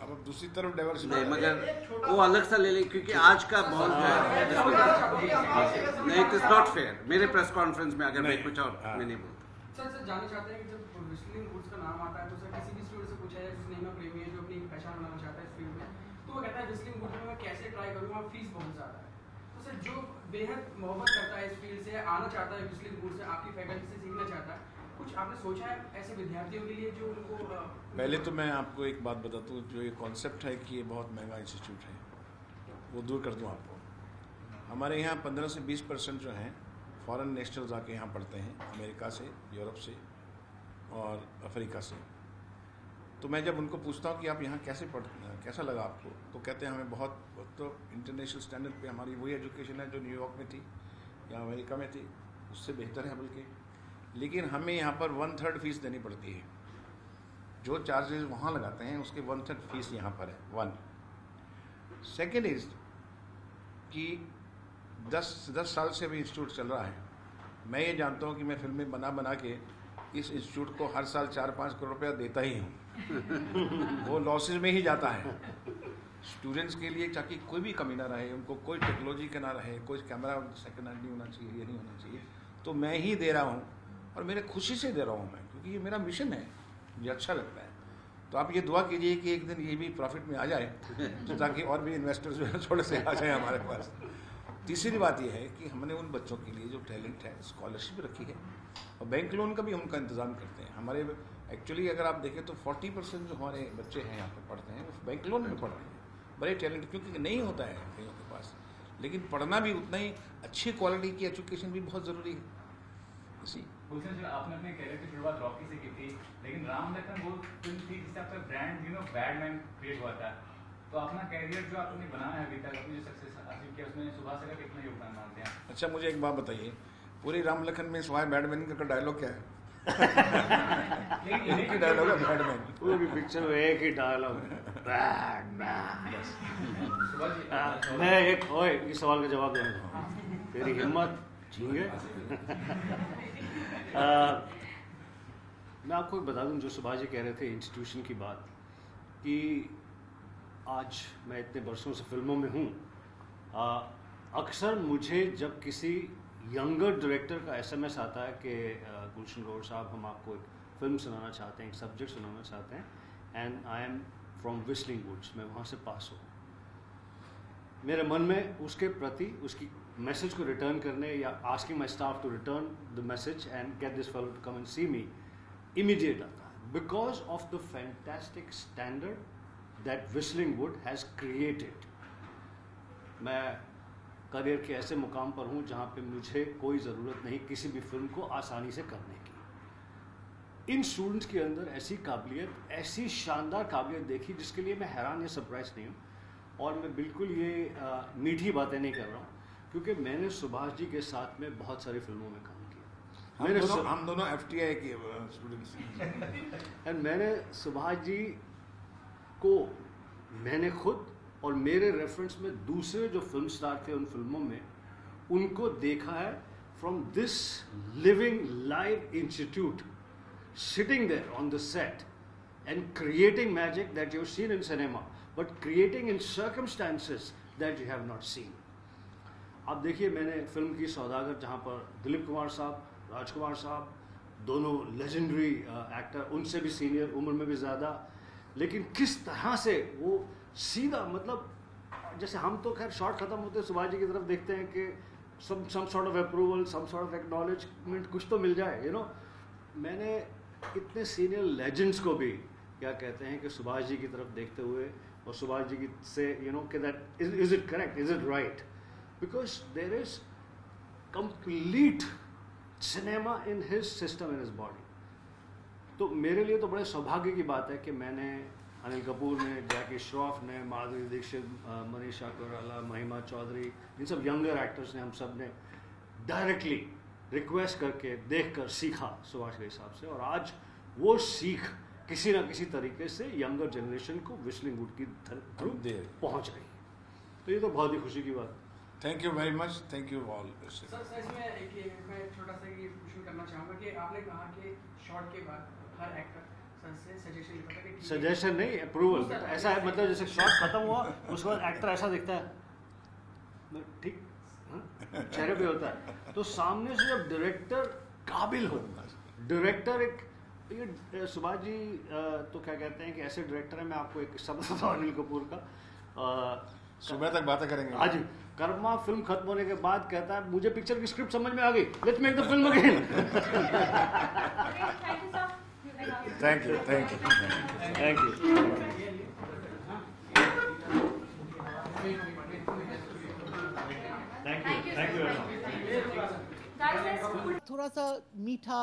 अब दूसरी तरफ डाइवर्स नहीं, मगर वो अलग सा ले लें क्योंकि आज का बहुत नहीं, इट इज नॉट फेयर। मेरे प्रेस कॉन्फ्रेंस में अगर मैं कुछ और मैं नहीं बोलता। सर जानना चाहते हैं कि जब व्हिस्टलिंग वुड्स का नाम आता है तो सर किसी भी स्टूडेंट से पूछा जाए जिसने में प्रेमी है जो अपनी पहचान बनाना चाहता है इस फील्ड में, तो वो कहता है व्हिस्टलिंग वुड में मैं कैसे ट्राई करूँगा, फीस बहुत ज़्यादा है। तो सर जो बेहद मोहब्बत करता है इस फील्ड से, आना चाहता है व्हिस्टलिंग वुड से, आपकी फैकल्टी से सीखना चाहता है, कुछ आपने सोचा है ऐसे विद्यार्थियों के लिए जो उनको पहले तो मैं आपको एक बात बताता हूँ, जो ये कॉन्सेप्ट है कि ये बहुत महंगा इंस्टीट्यूट है वो दूर कर दूँ आपको। हमारे यहाँ 15 से 20% जो हैं फॉरेन नेशनल्स आके यहाँ पढ़ते हैं, अमेरिका से, यूरोप से और अफ्रीका से। तो मैं जब उनको पूछता हूँ कि आप यहाँ कैसा लगा आपको, तो कहते हैं हमें बहुत तो इंटरनेशनल स्टैंडर्ड पे हमारी वही एजुकेशन है जो न्यूयॉर्क में थी या अमेरिका में थी, उससे बेहतर है बल्कि, लेकिन हमें यहाँ पर 1/3 फीस देनी पड़ती है। जो चार्जेस वहाँ लगाते हैं उसके 1/3 फीस यहाँ पर है। 1 सेकेंड इज कि 10 साल से भी इंस्टीट्यूट चल रहा है। मैं ये जानता हूँ कि मैं फिल्में बना के इस इंस्टीट्यूट को हर साल 4-5 करोड़ रुपया देता ही हूँ। वो लॉसेज में ही जाता है स्टूडेंट्स के लिए, ताकि कोई भी कमी ना रहे, उनको कोई टेक्नोलॉजी का ना रहे, कोई कैमरा सेकेंड हैंड नहीं होना चाहिए, ये नहीं होना चाहिए। तो मैं ही दे रहा हूँ और मेरे खुशी से दे रहा हूँ मैं, क्योंकि ये मेरा मिशन है, मुझे अच्छा लगता है। तो आप ये दुआ कीजिए कि एक दिन ये भी प्रॉफिट में आ जाए, तो ताकि और भी इन्वेस्टर्स जो है थोड़े से आ जाए हमारे पास। तीसरी बात यह है कि हमने उन बच्चों के लिए जो टैलेंट है स्कॉलरशिप रखी है और बैंक लोन का भी उनका इंतजाम करते हैं। हमारे एक्चुअली अगर आप देखें तो 40% जो हमारे बच्चे हैं यहाँ पर पढ़ते हैं वो बैंक लोन में पढ़ रहे हैं। बड़े टैलेंट, क्योंकि नहीं होता है कईयों के पास, लेकिन पढ़ना भी उतना ही अच्छी क्वालिटी की एजुकेशन भी बहुत ज़रूरी है। इसी आपने अपने कैरियर की शुरुआत रॉकी से की थी, लेकिन राम लखन वो फिल्म थी जिससे आपका ब्रांड बैडमैन क्रिएट हुआ था। तो अपना कैरियर जो आपने बनाया है अभी तक, अपनी जो सक्सेस हासिल किया, उसमें सुभाष का कितना योगदान मानते हैं? अच्छा, मुझे एक बात बताइए, पूरी राम लखन में सिवाय बैडमैन का डायलॉग क्या है? एक ही डायलॉग है बैडमैन, पूरी पिक्चर में एक ही डायलॉग बैडमैन। मैं एक इस सवाल का जवाब देना चाहूँगा, तेरी हिम्मत झींगे। मैं आपको बता दूं, जो सुभाष जी कह रहे थे इंस्टीट्यूशन की बात, कि आज मैं इतने वर्षों से फिल्मों में हूँ, अक्सर मुझे जब किसी यंगर डायरेक्टर का SMS आता है कि गुलशन गौर साहब, हम आपको एक फिल्म सुनाना चाहते हैं, एक सब्जेक्ट सुनाना चाहते हैं, and I am from Whistling Woods, मैं वहाँ से पास हूँ, मेरे मन में उसके प्रति उसकी मैसेज को रिटर्न करने या asking my staff to return the message and get this fellow to come and see me, immediate आता है, because of the fantastic standard that Whistling Wood has created. मैं करियर के ऐसे मुकाम पर हूँ जहाँ पे मुझे कोई ज़रूरत नहीं किसी भी फिल्म को आसानी से करने की। इन स्टूडेंट्स के अंदर ऐसी काबिलियत, ऐसी शानदार काबिलियत देखी जिसके लिए मैं हैरान या सरप्राइज नहीं हूँ। और मैं बिल्कुल ये मीठी बातें नहीं कर रहा हूँ, क्योंकि मैंने सुभाष जी के साथ में बहुत सारी फिल्मों में काम किया। हम दोनों FTI के स्टूडेंट्स एंड मैंने सुभाष जी को, मैंने खुद और मेरे रेफरेंस में दूसरे जो फिल्म स्टार थे उन फिल्मों में, उनको देखा है from this living live institute, sitting there on the set and creating magic that you have seen in cinema, but creating in circumstances that you have not seen. आप देखिए, मैंने फिल्म की सौदागर, जहाँ पर दिलीप कुमार साहब, राजकुमार साहब, दोनों लेजेंडरी एक्टर, उनसे भी सीनियर, उम्र में भी ज़्यादा, लेकिन किस तरह से वो सीधा, मतलब जैसे हम तो खैर शॉट ख़त्म होते सुभाष जी की तरफ देखते हैं कि some sort of approval, some sort of acknowledgement, कुछ तो मिल जाए, you know। मैंने इतने सीनियर लेजेंड्स को भी, क्या कहते हैं, कि सुभाष जी की तरफ देखते हुए और सुभाष जी से, you know, कि that is it correct, is it right, because there is complete cinema in his system, in his body। तो मेरे लिए तो बड़े सौभाग्य की बात है कि मैंने अनिल कपूर ने, जैकी श्रॉफ ने, माधुरी दीक्षित, मनीषा कोइराला, महिमा चौधरी, इन सब यंगर एक्टर्स ने, हम सब ने डायरेक्टली रिक्वेस्ट करके देखकर सीखा सुभाष के हिसाब से, और आज वो सीख किसी ना किसी तरीके से यंगर जनरेशन को व्हिस्टलिंग वुड की थ्रू पहुंच रही है। तो ये तो बहुत ही खुशी की बात। Thank you very much, thank you all. Sir इसमें एक मैं छोटा सा ये क्वेश्चन करना चाहूँगा कि आपने कहा कि शॉट के बाद हर एक्टर सर से सजेशन लेता था कि ठीक है। सजेशन नहीं, अप्रूवल। ऐसा है, मतलब जैसे शॉट खत्म हुआ उसके बाद एक्टर ऐसा दिखता है, ठीक, हाँ? चेहरे पे होता है। तो सामने से जब डायरेक्टर काबिल हो, डायरेक्टर एक, ये सुभाष जी तो क्या कहते हैं कि ऐसे डायरेक्टर है, मैं आपको एक किस्सा बताता हूँ अनिल कपूर का। सुबह तक बातें करेंगे आज कर्मा फिल्म खत्म होने के बाद कहता है मुझे पिक्चर की स्क्रिप्ट समझ में आ गई, let's make the film again. Thank you thank you thank you. Thank you very much. थोड़ा सा मीठा